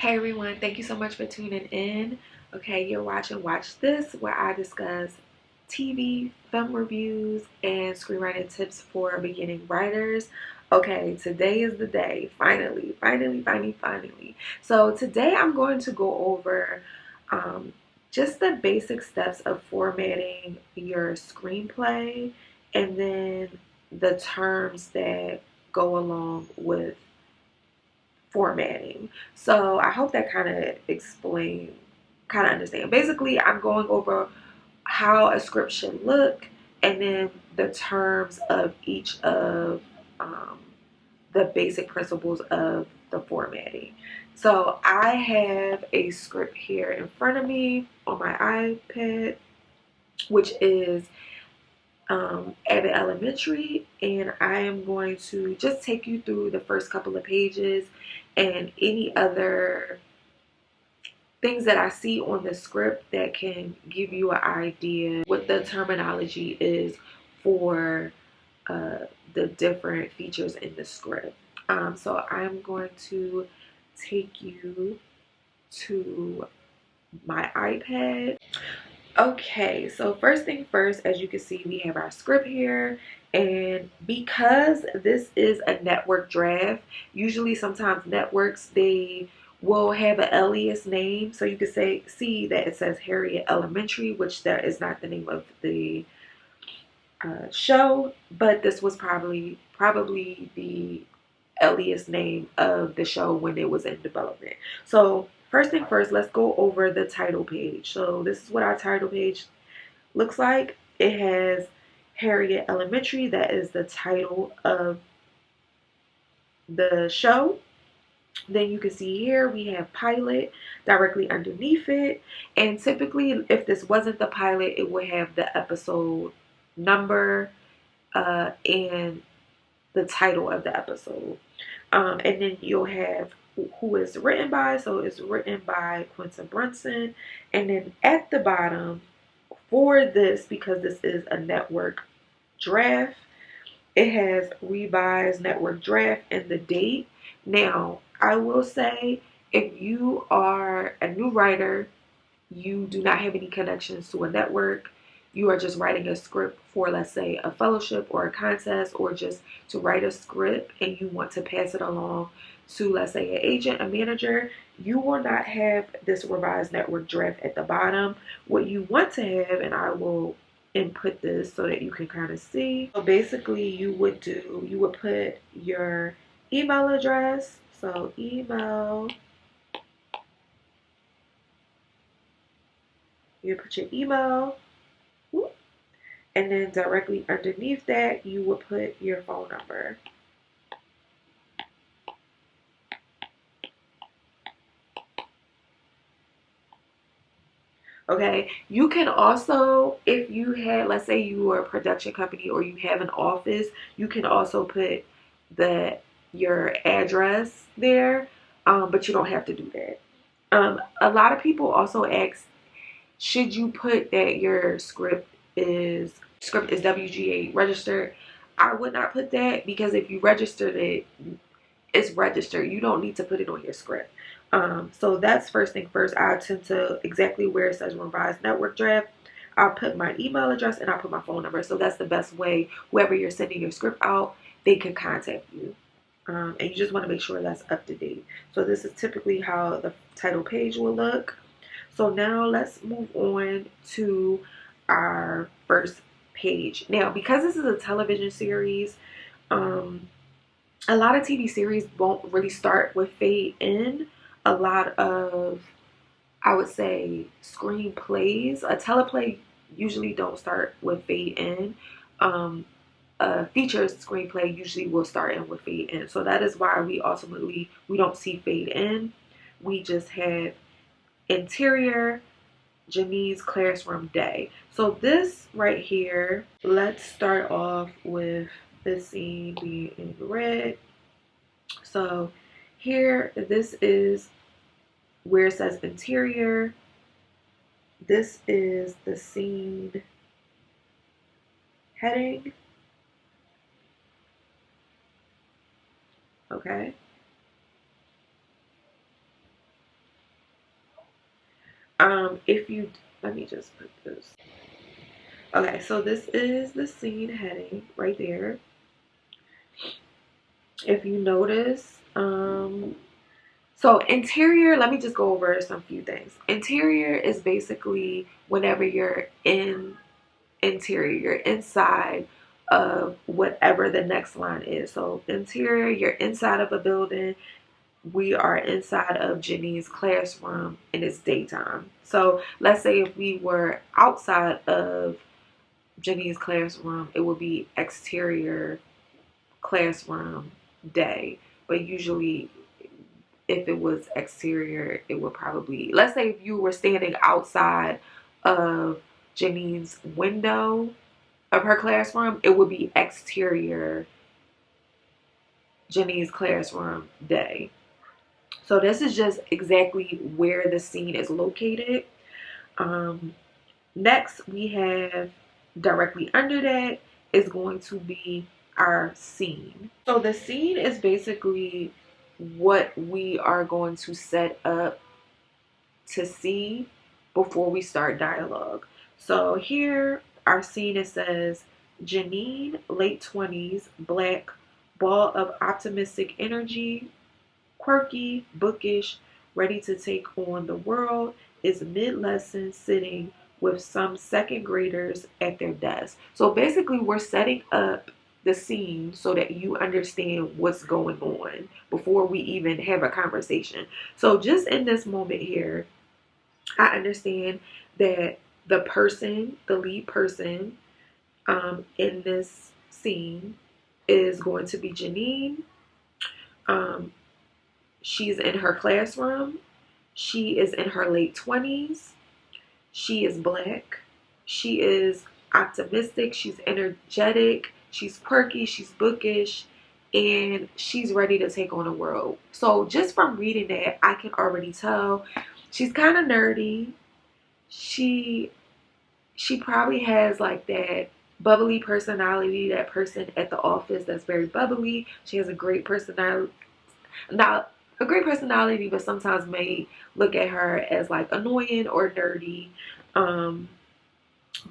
Hey everyone, thank you so much for tuning in. Okay, you're watching Watch This, where I discuss TV, film reviews, and screenwriting tips for beginning writers. Okay, today is the day. Finally. So today I'm going to go over just the basic steps of formatting your screenplay and then the terms that go along with formatting. So I hope that kind of understand. Basically, I'm going over how a script should look and then the terms of each of um, the basic principles of the formatting. So I have a script here in front of me on my iPad, which is Abbott Elementary, and I am going to just take you through the first couple of pages and any other things that I see on the script that can give you an idea what the terminology is for uh, the different features in the script. So I'm going to take you to my iPad. Okay, so first thing first, as you can see, we have our script here. And because this is a network draft, usually sometimes networks, they will have an alias name. So you can see that it says Harriet Elementary, which that is not the name of the show, but this was probably the alias name of the show when it was in development. So first thing first, let's go over the title page. So this is what our title page looks like. It has Harriet Elementary, that is the title of the show. Then you can see here we have pilot directly underneath it. And typically, if this wasn't the pilot, it would have the episode number and the title of the episode. And then you'll have who is written by. So it's written by Quentin Brunson. And then at the bottom, for this, because this is a network draft, it has revised network draft and the date. Now, I will say, if you are a new writer, you do not have any connections to a network, you are just writing a script for, let's say, a fellowship or a contest, or just to write a script and you want to pass it along to, let's say, an agent, a manager, you will not have this revised network draft at the bottom. What you want to have, and I will input this so that you can kind of see. So basically you would put your email address. So email, you put your email, and then directly underneath that you would put your phone number. Okay, you can also, if you had, let's say you were a production company or you have an office, you can also put your address there, but you don't have to do that. A lot of people also ask, should you put that your script is WGA registered? I would not put that, because if you registered it, it's registered. You don't need to put it on your script. So that's first thing first. I tend to, exactly where it says revised network draft, I'll put my email address and I'll put my phone number. So that's the best way, whoever you're sending your script out, they can contact you. And you just want to make sure that's up to date. So this is typically how the title page will look. So now let's move on to our first page. Now, because this is a television series, a lot of TV series won't really start with fade in. A lot of, I would say, screenplays, a teleplay usually don't start with fade in. A feature screenplay usually will start in with fade in. So that is why we don't see fade in. We just have interior, Janine's classroom day. So this right here, let's start off with the scene being in red. So here, this is where it says interior. This is the scene heading. Okay. If you, let me just put this. Okay, so this is the scene heading right there. If you notice, so interior, let me just go over some few things. Interior is basically whenever you're in interior, you're inside of whatever the next line is. So interior, you're inside of a building. We are inside of Janine's classroom and it's daytime. So let's say if we were outside of Janine's classroom, it would be exterior classroom day. But usually if it was exterior, it would probably, let's say if you were standing outside of Janine's window of her classroom, it would be exterior Janine's classroom day. So this is just exactly where the scene is located. Um, Next, we have directly under that is going to be our scene. So the scene is basically what we are going to set up to see before we start dialogue. So here, our scene, it says, Janine, late 20s, black, ball of optimistic energy, quirky, bookish, ready to take on the world, is mid-lesson sitting with some second graders at their desk. So basically, we're setting up the scene so that you understand what's going on before we even have a conversation. So just in this moment here, I understand that the person, the lead person in this scene is going to be Janine. Um, she's in her classroom. She is in her late 20s. She is black. She is optimistic. She's energetic. She's quirky. She's bookish. And she's ready to take on the world. So just from reading that, I can already tell she's kind of nerdy. She probably has like that bubbly personality, that person at the office that's very bubbly. She has a great personality, not a great personality, but sometimes may look at her as like annoying or nerdy. Um,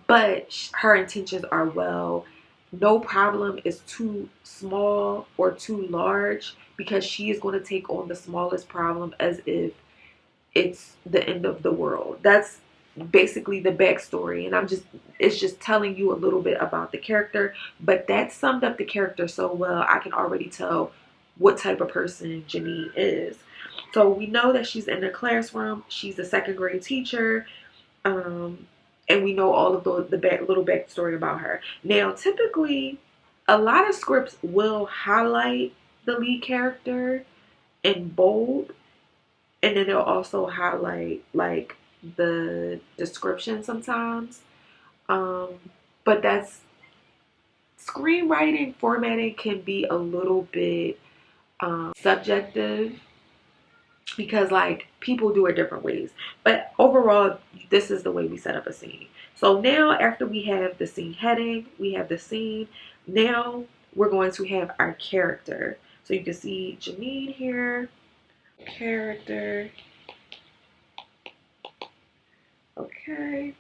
but her intentions are well. No problem is too small or too large because she is going to take on the smallest problem as if it's the end of the world. That's basically the backstory, and it's just telling you a little bit about the character, but that summed up the character so well. I can already tell what type of person Janine is. So we know that she's in the classroom. She's a second grade teacher, and we know all of the little backstory about her. Now, typically, a lot of scripts will highlight the lead character in bold, and then they'll also highlight like the description sometimes. Um, but that's screenwriting formatting can be a little bit subjective because like people do it different ways. But overall, this is the way we set up a scene. So now after we have the scene heading, we have the scene. Now we're going to have our character. So you can see Janine here, character. Okay.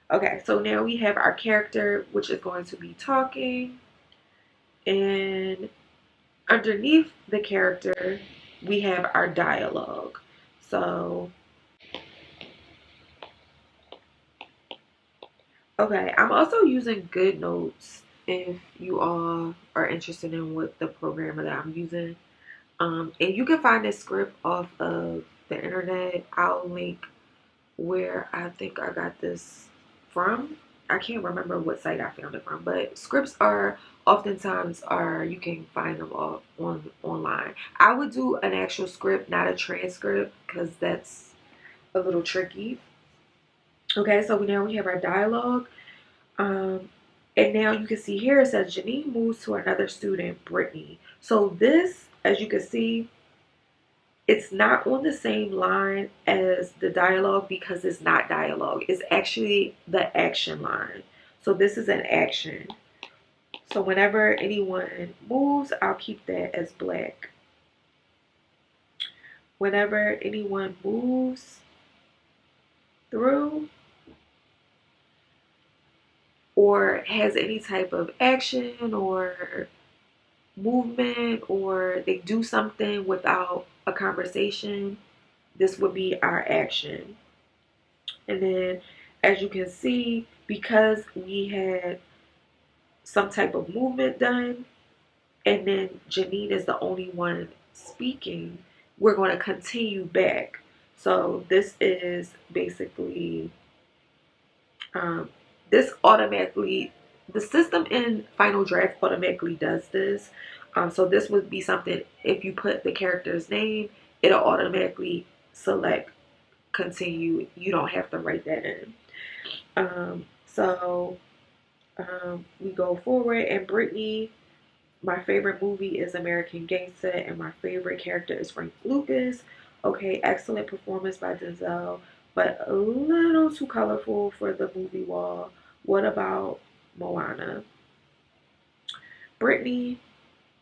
Okay, so now we have our character, which is going to be talking. And underneath the character, we have our dialogue. So, okay, I'm also using GoodNotes if you all are interested in what the programmer that I'm using. And you can find this script off of the internet. I'll link where I think I got this from. I can't remember what site I found it from, but scripts are oftentimes you can find them all online. I would do an actual script, not a transcript, because that's a little tricky. Okay, so now we have our dialogue. And now you can see here it says Janine moves to another student, Brittany. So this, as you can see, it's not on the same line as the dialogue because it's not dialogue. It's actually the action line. So this is an action. So whenever anyone moves, I'll keep that as black. whenever anyone moves through or has any type of action or movement, or they do something without a conversation, this would be our action. And then, as you can see, because we had some type of movement done, and then Janine is the only one speaking, we're going to continue back. So this is basically, um, this automatically, the system in Final Draft automatically does this. So this would be something, if you put the character's name, it'll automatically select continue. You don't have to write that in. We go forward, and Brittany, my favorite movie is American Gangster, and my favorite character is Frank Lucas. Okay, excellent performance by Denzel, but a little too colorful for the movie wall. What about Moana? Brittany,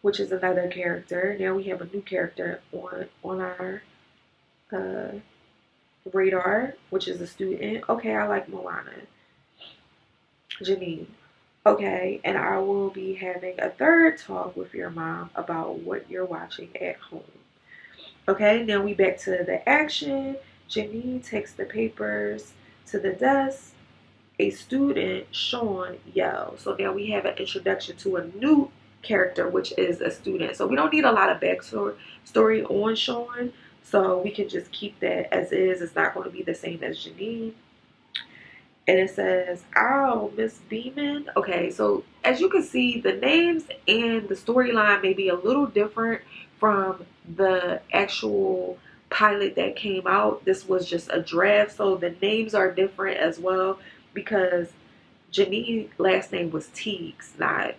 which is another character. Now we have a new character on our uh, radar, which is a student. Okay, I like Moana. Janine. Okay, and I will be having a third talk with your mom about what you're watching at home. Okay, now we back to the action. Janine takes the papers to the desk. A student, Sean, yells. So now we have an introduction to a new character, which is a student. So we don't need a lot of backstory on Sean. So we can just keep that as is. It's not going to be the same as Janine. And it says, "Ow, Miss Beeman." Okay, so as you can see, the names and the storyline may be a little different from the actual pilot that came out. This was just a draft, so the names are different as well, because Janine's last name was Teagues, not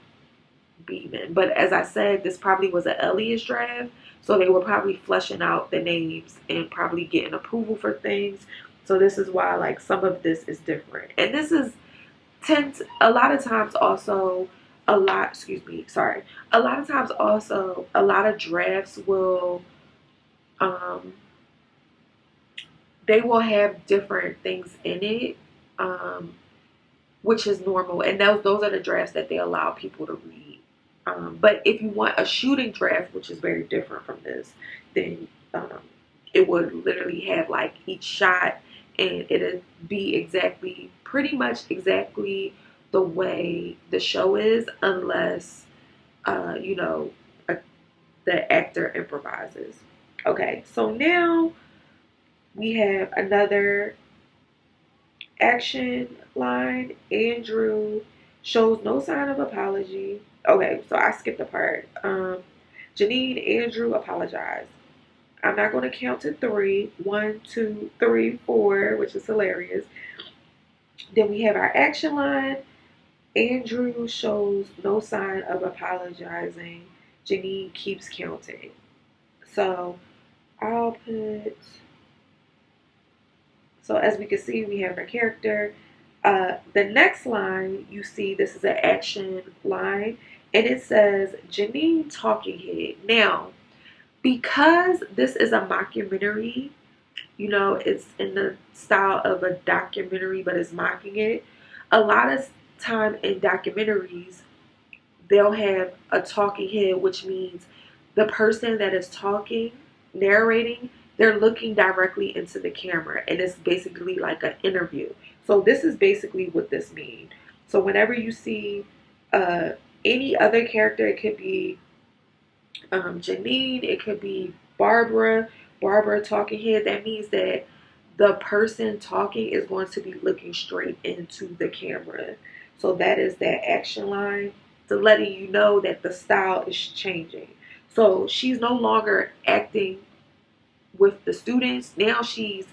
Beeman. But as I said, this probably was an Elias draft, so they were probably fleshing out the names and probably getting approval for things. So this is why, like, some of this is different. And this is a lot of times also a lot of times also a lot of drafts will um they will have different things in it, which is normal, and those are the drafts that they allow people to read. But if you want a shooting draft, which is very different from this, then it would literally have like each shot, and it'd be pretty much exactly the way the show is, unless you know, the actor improvises. Okay, so now we have another action line. Andrew shows no sign of apology. Okay, so I skipped the part. Janine, Andrew apologized. I'm not going to count to three. 1, 2, 3, 4, which is hilarious. Then we have our action line. Andrew shows no sign of apologizing. Janine keeps counting. So I'll put. So as we can see, we have our character. The next line, you see, this is an action line, and it says Janine talking head. Now, because this is a mockumentary, you know, it's in the style of a documentary, but it's mocking it. A lot of time in documentaries, they'll have a talking head, which means the person that is talking, narrating, they're looking directly into the camera, and it's basically like an interview. So this is basically what this means. So whenever you see any other character, it could be Janine, it could be Barbara talking head, that means that the person talking is going to be looking straight into the camera. So that is that action line, to letting you know that the style is changing. So she's no longer acting with the students. Now she's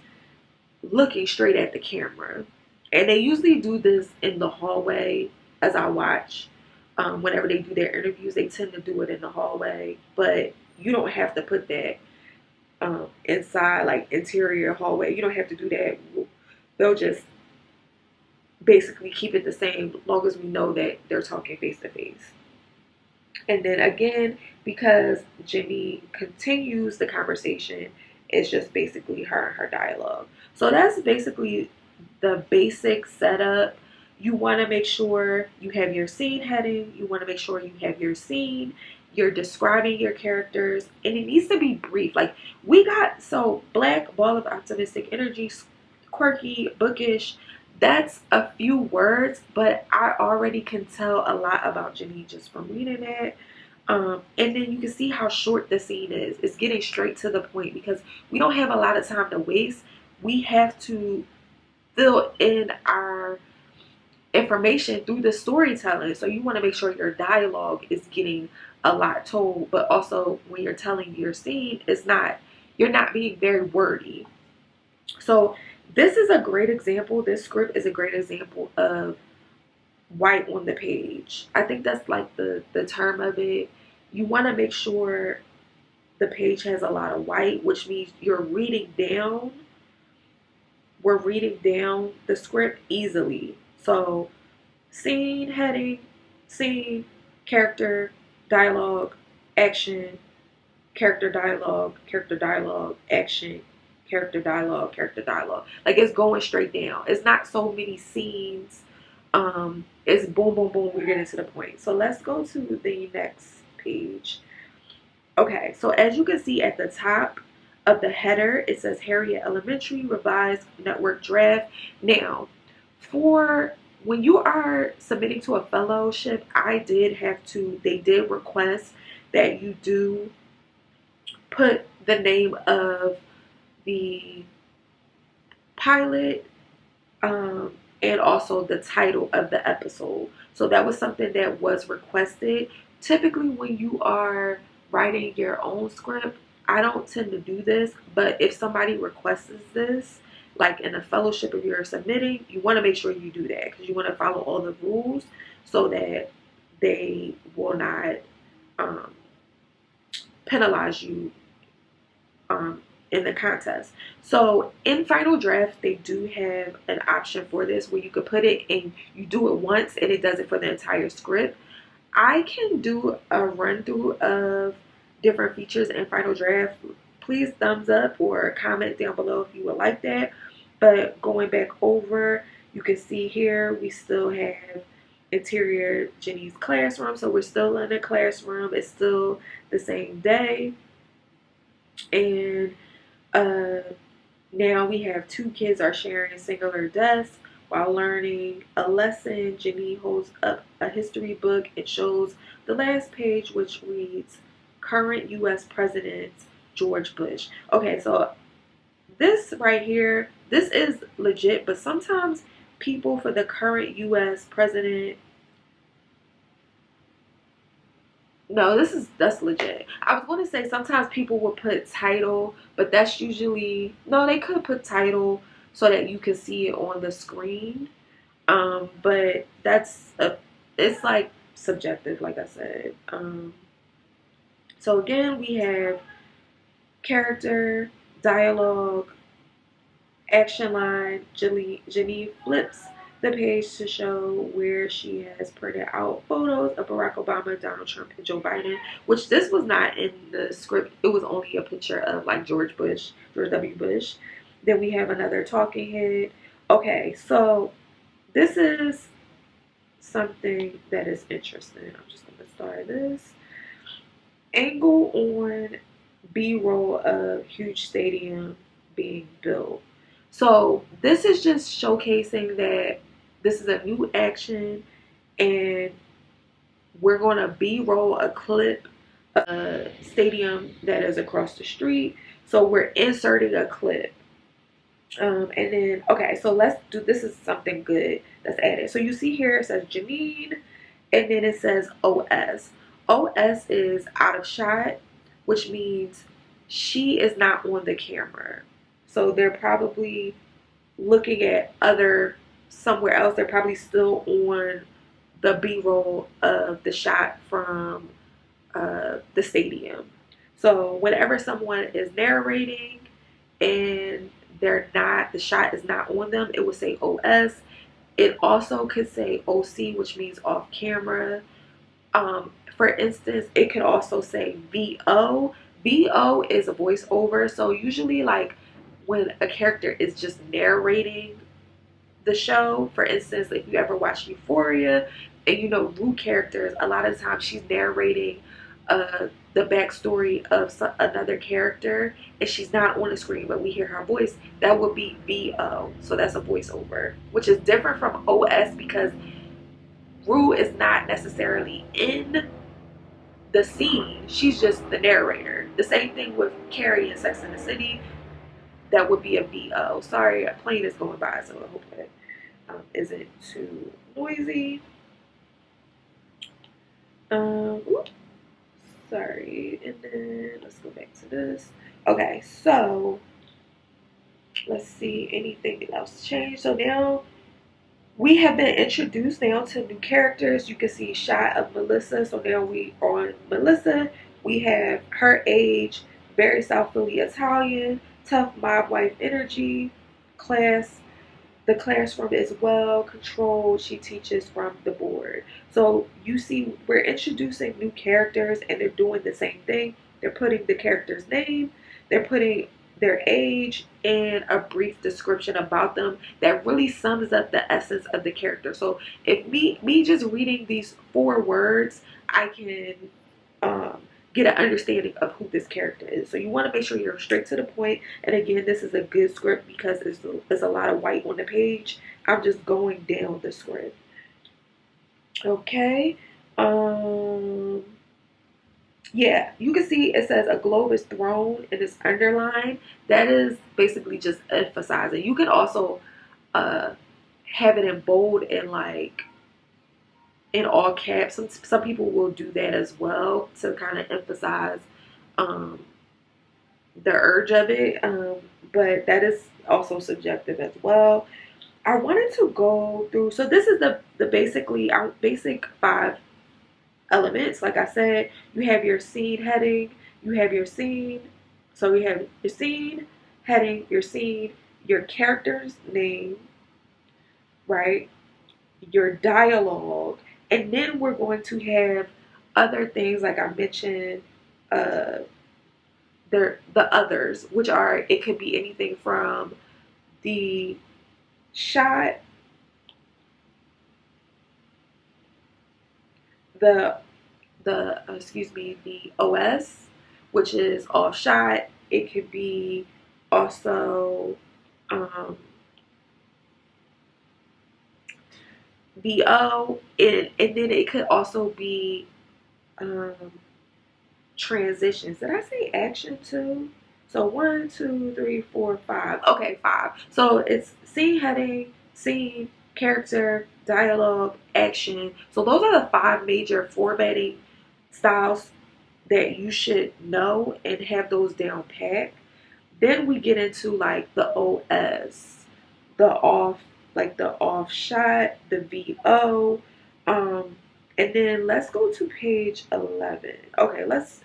looking straight at the camera. And they usually do this in the hallway, as I watch. Whenever they do their interviews, they tend to do it in the hallway. But you don't have to put that inside, like interior hallway. You don't have to do that. They'll just basically keep it the same, as long as we know that they're talking face to face. And then again, because Jimmy continues the conversation, it's just basically her and her dialogue. So that's basically the basic setup. You want to make sure you have your scene heading. You want to make sure you have your scene. You're describing your characters, and it needs to be brief. Like we got, so black, ball of optimistic energy, quirky, bookish. That's a few words, but I already can tell a lot about Jenny just from reading that. And then you can see how short the scene is. It's getting straight to the point because we don't have a lot of time to waste. We have to fill in our information through the storytelling. So you want to make sure your dialogue is getting a lot told, but also when you're telling your scene, you're not being very wordy. So this is a great example. This script is a great example of white on the page. I think that's like the term of it. You want to make sure the page has a lot of white, which means we're reading down the script easily. So scene, heading, scene, character, dialogue, action, character, dialogue, action, character, dialogue. Like it's going straight down. It's not so many scenes. It's boom, boom, boom. We're getting to the point. So let's go to the next page. Okay, so as you can see at the top of the header, it says Harriet Elementary Revised Network Draft. Now, for when you are submitting to a fellowship, they did request that you do put the name of the pilot and also the title of the episode. So that was something that was requested. Typically when you are writing your own script, I don't tend to do this, but if somebody requests this, like in a fellowship, if you're submitting, you want to make sure you do that because you want to follow all the rules so that they will not penalize you in the contest. So in Final Draft, they do have an option for this where you could put it and you do it once and it does it for the entire script. I can do a run through of different features in Final Draft. Please thumbs up or comment down below if you would like that. But going back over, you can see here we still have interior Jenny's classroom. So we're still in the classroom. It's still the same day. And now we have two kids are sharing a singular desk while learning a lesson. Jenny holds up a history book. It shows the last page, which reads current U.S. President George Bush. Okay, so this right here, this is legit, but sometimes people for the current U.S. president, no, that's legit. I was going to say sometimes people will put title, but that's usually, no, they could put title so that you can see it on the screen. But it's like subjective, like I said. So again, we have character, dialogue, action line. Jenny flips the page to show where she has printed out photos of Barack Obama, Donald Trump, and Joe Biden, which this was not in the script. It was only a picture of like George W. Bush. Then we have another talking head. Okay, so this is something that is interesting. I'm just going to start this. Angle on B-roll of huge stadium being built. So this is just showcasing that this is a new action and we're going to B-roll a clip of a stadium that is across the street. So we're inserting a clip. And then, okay, so this is something good that's added. So you see here it says Janine and then it says OS. OS is out of shot, which means she is not on the camera. So they're probably looking at somewhere else. They're probably still on the B-roll of the shot from the stadium. So whenever someone is narrating and the shot is not on them, it will say OS. It also could say OC, which means off camera. For instance, it could also say VO. VO is a voiceover. So usually, like when a character is just narrating the show, for instance, if you ever watch Euphoria and you know Rue characters, a lot of times she's narrating the backstory of another character, and she's not on the screen, but we hear her voice. That would be VO. So that's a voiceover, which is different from OS because Rue is not necessarily in the scene. She's just the narrator. The same thing with Carrie in Sex and the City. That would be a VO. Sorry, a plane is going by, so I hope that isn't too noisy. Oops, sorry. And then let's go back to this. Okay, so let's see, anything else changed. So now we have been introduced now to new characters. You can see a shot of Melissa. So now we on Melissa. We have her age, very South Philly Italian, tough mob wife energy, class. The classroom is well controlled. She teaches from the board. So you see, we're introducing new characters and they're doing the same thing. They're putting the character's name, they're putting their age, and a brief description about them that really sums up the essence of the character. So if me just reading these 4 words, I can get an understanding of who this character is. So you want to make sure you're straight to the point. And again, this is a good script because there's a lot of white on the page. I'm just going down the script. Okay. Yeah, you can see it says a globe is thrown and it's underlined. That is basically just emphasizing. You can also have it in bold and like in all caps. Some people will do that as well to kind of emphasize um, the urge of it, but that is also subjective as well. I wanted to go through. So this is the basically our basic 5 elements. Like I said, you have your scene heading, you have your scene. So you have your scene heading, your scene, your character's name, right? Your dialogue, and then we're going to have other things like I mentioned, uh, the others, which are it could be anything from the shot, the the OS, which is off shot. It could be also um, VO, and then it could also be um, transitions. Did I say action too? So 1, 2, 3, 4, 5. Okay, 5. So it's scene heading, scene, character, dialogue, action. So those are the 5 major formatting styles that you should know and have those down pat. Then we get into like the OS, the off, like the off shot, the VO, and then let's go to page 11. Okay, let's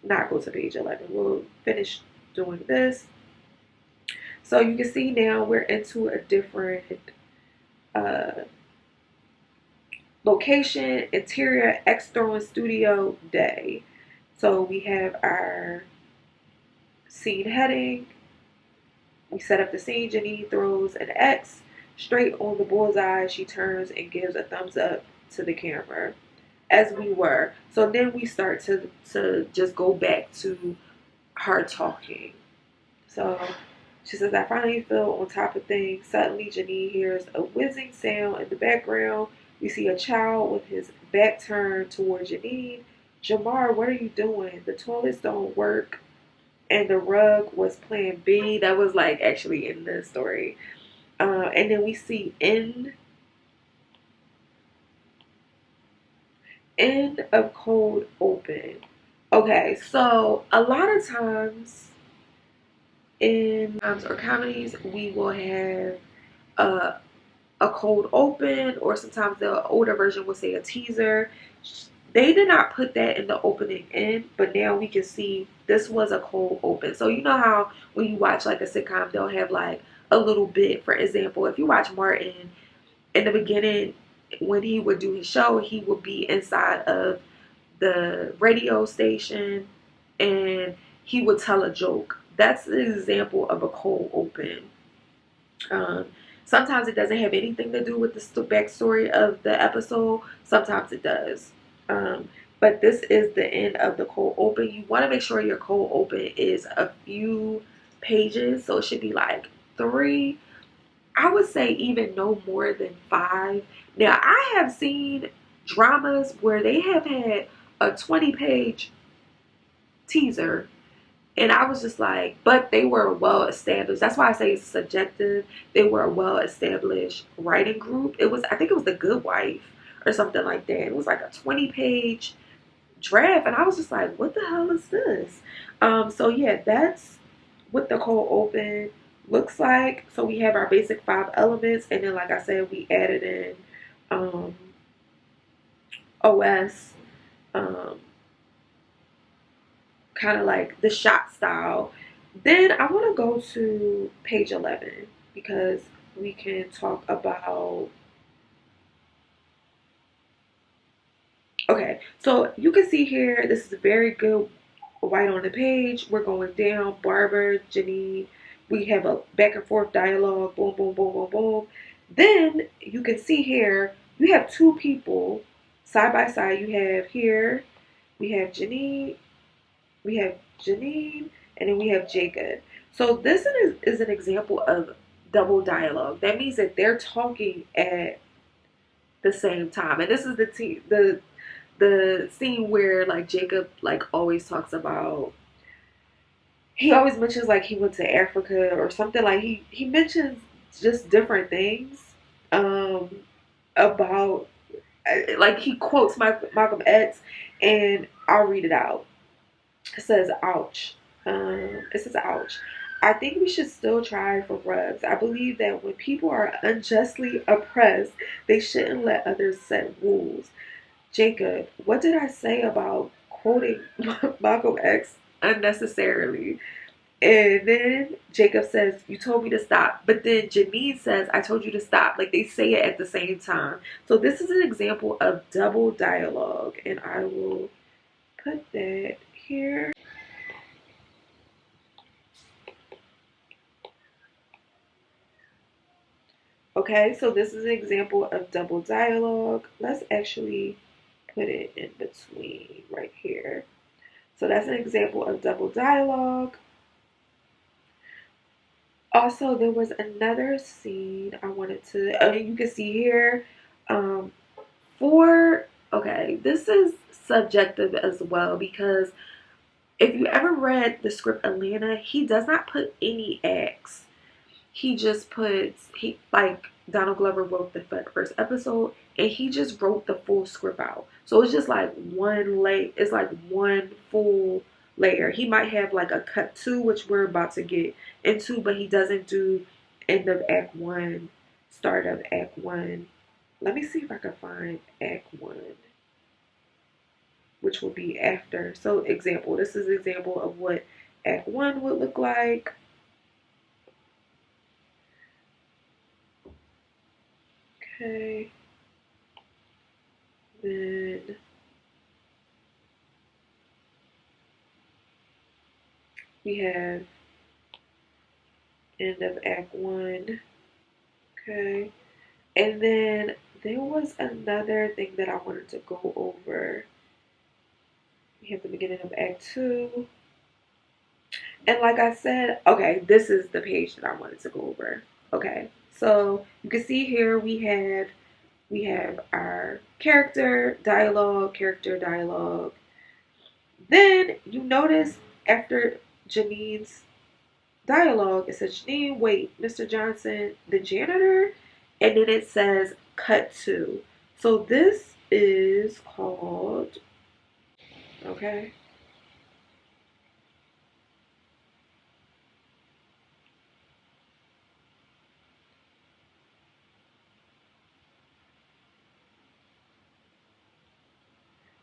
not go to page 11. We'll finish doing this. So you can see now we're into a different uh, location, interior, external studio, day. So we have our scene heading. We set up the scene. Janine throws an X straight on the bullseye. She turns and gives a thumbs up to the camera, as we were. So then we start to just go back to her talking. So she says, I finally feel on top of things. Suddenly, Janine hears a whizzing sound in the background. We see a child with his back turned towards Janine. Jamar, what are you doing? The toilets don't work. And the rug was plan B. That was like actually in the story. And then we see end of cold open. Okay, so a lot of times in dramas or comedies, we will have a cold open, or sometimes the older version will say a teaser. They did not put that in the opening end, but now we can see this was a cold open. So you know how when you watch like a sitcom, they'll have like a little bit. For example, if you watch Martin, in the beginning, when he would do his show, he would be inside of the radio station, and he would tell a joke. That's an example of a cold open. Um, Sometimes it doesn't have anything to do with the backstory of the episode. Sometimes it does. Um, but this is the end of the cold open. You want to make sure your cold open is a few pages. So it should be like 3. I would say even no more than 5. Now, I have seen dramas where they have had a 20-page teaser, and I was just like, but they were well established. That's why I say it's subjective. They were a well established writing group. I think it was The Good Wife or something like that. It was like a 20-page draft, and I was just like, what the hell is this? So yeah, that's what the cold open looks like. So we have our basic 5 elements, and then like I said, we added in OS, um, kind of like the shot style. Then I want to go to page 11 because we can talk about. Okay, so you can see here, this is a very good white on the page. We're going down. Barbara, Janine. We have a back and forth dialogue. Boom, boom, boom, boom, boom. Then you can see here, you have 2 people side by side. You have here, we have Janine, and then we have Jacob. So this is an example of double dialogue. That means that they're talking at the same time. And this is the scene where like Jacob like always talks about, he always mentions like he went to Africa or something. Like he mentions just different things um about, like he quotes Malcolm X, and I'll read it out. It says, ouch. It says, ouch. I think we should still try for rubs. I believe that when people are unjustly oppressed, they shouldn't let others set rules. Jacob, what did I say about quoting Malcolm X unnecessarily? And then Jacob says, you told me to stop. But then Janine says, I told you to stop. Like they say it at the same time. So this is an example of double dialogue. And I will put that here. Okay, so this is an example of double dialogue. Let's actually put it in between right here. So that's an example of double dialogue. Also, there was another scene I wanted to, you can see here, um, okay, this is subjective as well because if you ever read the script Atlanta, he does not put any acts. He just puts, like Donald Glover wrote the first episode, and he just wrote the full script out. So it's just like it's like one full layer. He might have like a cut 2, which we're about to get into, but he doesn't do end of act 1, start of act 1. Let me see if I can find act 1, which will be after. So example, this is an example of what act 1 would look like. Okay. Then we have end of act 1. Okay. And then there was another thing that I wanted to go over. We have the beginning of act 2. And like I said, okay, this is the page that I wanted to go over. Okay. So you can see here we have our character dialogue. Then you notice after Janine's dialogue, it says, Janine, wait, Mr. Johnson, the janitor, and then it says cut to. So this is called, okay.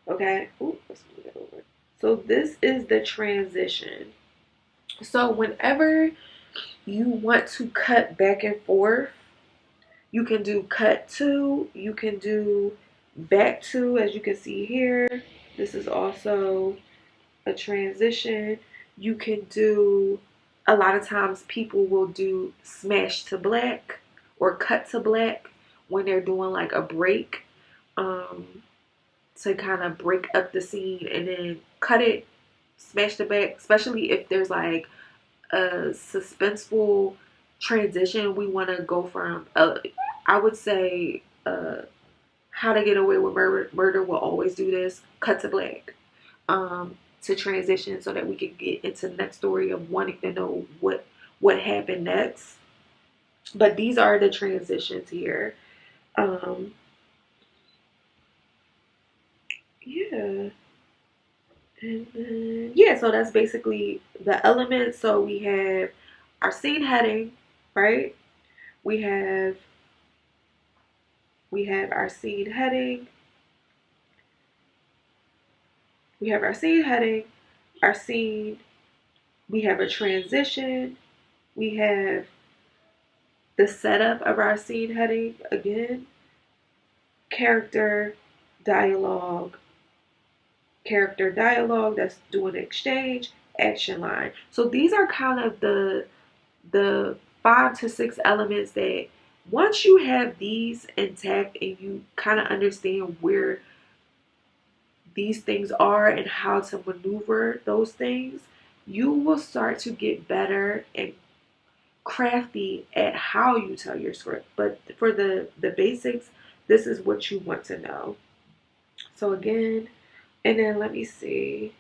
Okay. Ooh, let's move it over. So this is the transition. So whenever you want to cut back and forth, you can do cut to, you can do back to, as you can see here. This is also a transition. You can do, a lot of times people will do smash to black or cut to black when they're doing like a break, um, to kind of break up the scene, and then cut it, smash the back, especially if there's like a suspenseful transition. We want to go from, I would say, How to Get Away with Murder will always do this, cut to black, to transition so that we can get into the next story of wanting to know what happened next. But these are the transitions here. Um, yeah. And then, yeah, so that's basically the elements. So we have our scene heading, right? We have we have our scene heading. We have our scene heading, our scene, we have a transition, we have the setup of our scene heading again, character, dialogue, character dialogue that's doing exchange, action line. So these are kind of the 5 to 6 elements that once you have these intact and you kind of understand where these things are and how to maneuver those things, you will start to get better and crafty at how you tell your script. But for the basics, this is what you want to know. So again, and then let me see.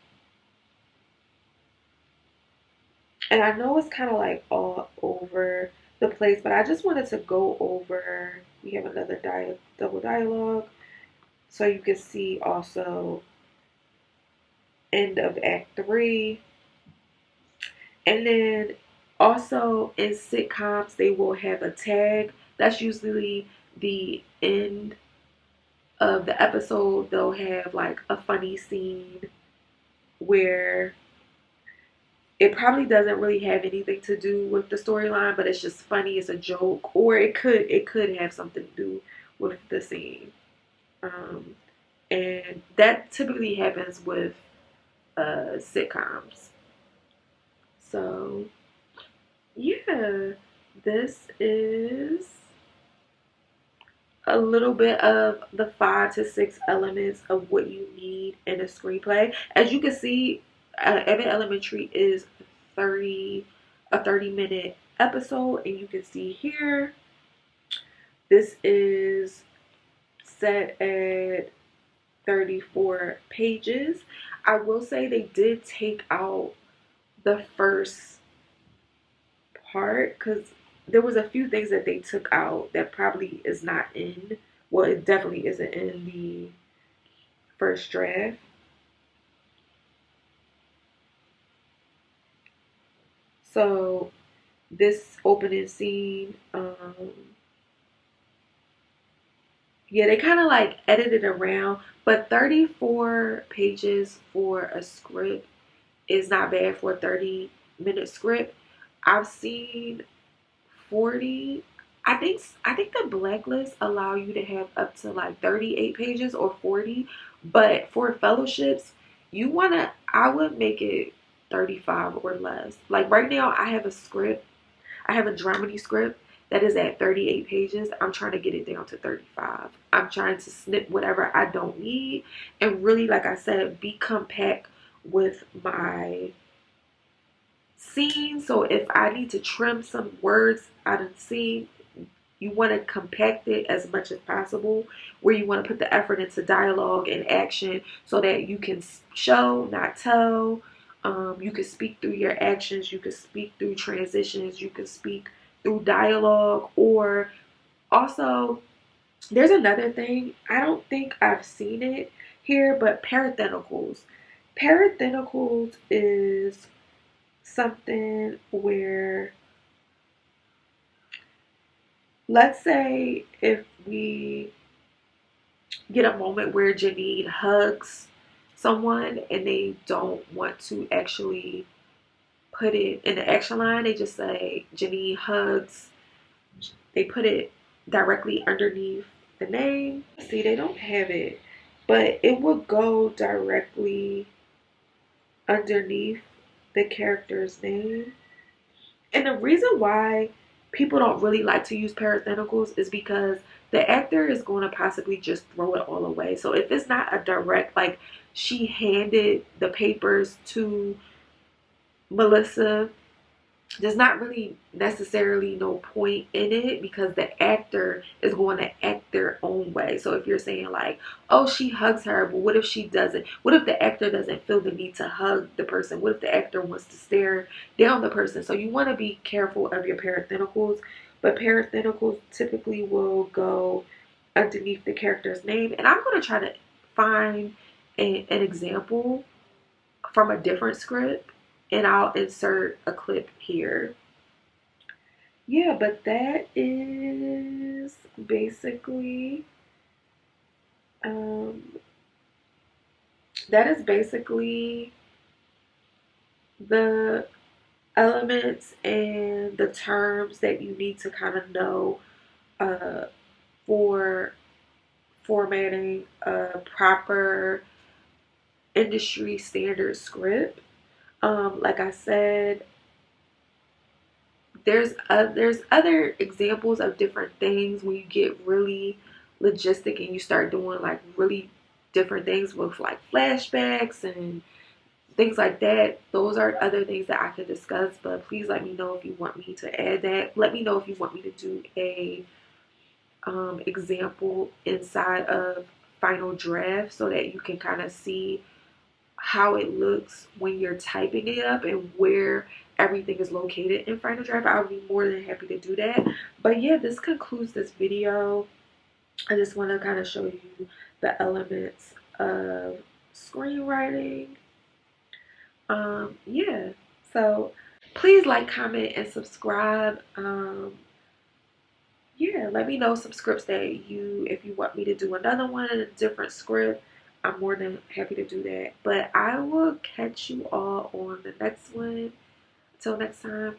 And I know it's kind of like all over the place, but I just wanted to go over. We have another double dialogue, so you can see also end of Act 3. And then also in sitcoms, they will have a tag. That's usually the end of the episode. They'll have like a funny scene where it probably doesn't really have anything to do with the storyline, but it's just funny. It's a joke, or it could have something to do with the scene. Um, and that typically happens with sitcoms. So yeah, this is a little bit of the 5 to 6 elements of what you need in a screenplay. As you can see, Evan Elementary is 30 minute episode, and you can see here this is set at 34 pages. I will say they did take out the first part because there was a few things that they took out that probably is not in, well, it definitely isn't in the first draft. So this opening scene, yeah, they kind of like edited around, but 34 pages for a script is not bad for a 30-minute script. I've seen 40. I think the blacklist allow you to have up to like 38 pages or 40, but for fellowships, I would make it 35 or less. Like right now I have a script, I have a dramedy script that is at 38 pages. I'm trying to get it down to 35. I'm trying to snip whatever I don't need and really, like I said, be compact with my scene. So if I need to trim some words out of the scene, you want to compact it as much as possible, where you want to put the effort into dialogue and action so that you can show, not tell. You can speak through your actions, you can speak through transitions, you can speak through dialogue. Or also, there's another thing, I don't think I've seen it here, but parentheticals. Parentheticals is something where, let's say if we get a moment where Janine hugs someone and they don't want to actually put it in the action line, they just say Janine hugs, they put it directly underneath the name. See, they don't have it but it will go directly underneath the character's name. And the reason why people don't really like to use parentheticals is because the actor is going to possibly just throw it all away. So if it's not a direct, like she handed the papers to Melissa, there's not really necessarily no point in it because the actor is going to act their own way. So if you're saying like, oh, she hugs her, but what if she doesn't? What if the actor doesn't feel the need to hug the person? What if the actor wants to stare down the person? So you want to be careful of your parentheticals, but parentheticals typically will go underneath the character's name. And I'm going to try to find an example from a different script, and I'll insert a clip here. Yeah, but basically um, that is basically the elements and the terms that you need to kind of know uh, for formatting a proper industry standard script. Like I said, there's other examples of different things when you get really logistic and you start doing like really different things with like flashbacks and things like that. Those are other things that I could discuss, but please let me know if you want me to add that. Let me know if you want me to do a example inside of Final Draft so that you can kind of see how it looks when you're typing it up and where everything is located in Final Draft. I would be more than happy to do that. But yeah, this concludes this video. I just want to kind of show you the elements of screenwriting. Yeah, so please like, comment, and subscribe. Yeah, let me know some scripts that if you want me to do another one in a different script, I'm more than happy to do that. But I will catch you all on the next one. Until next time.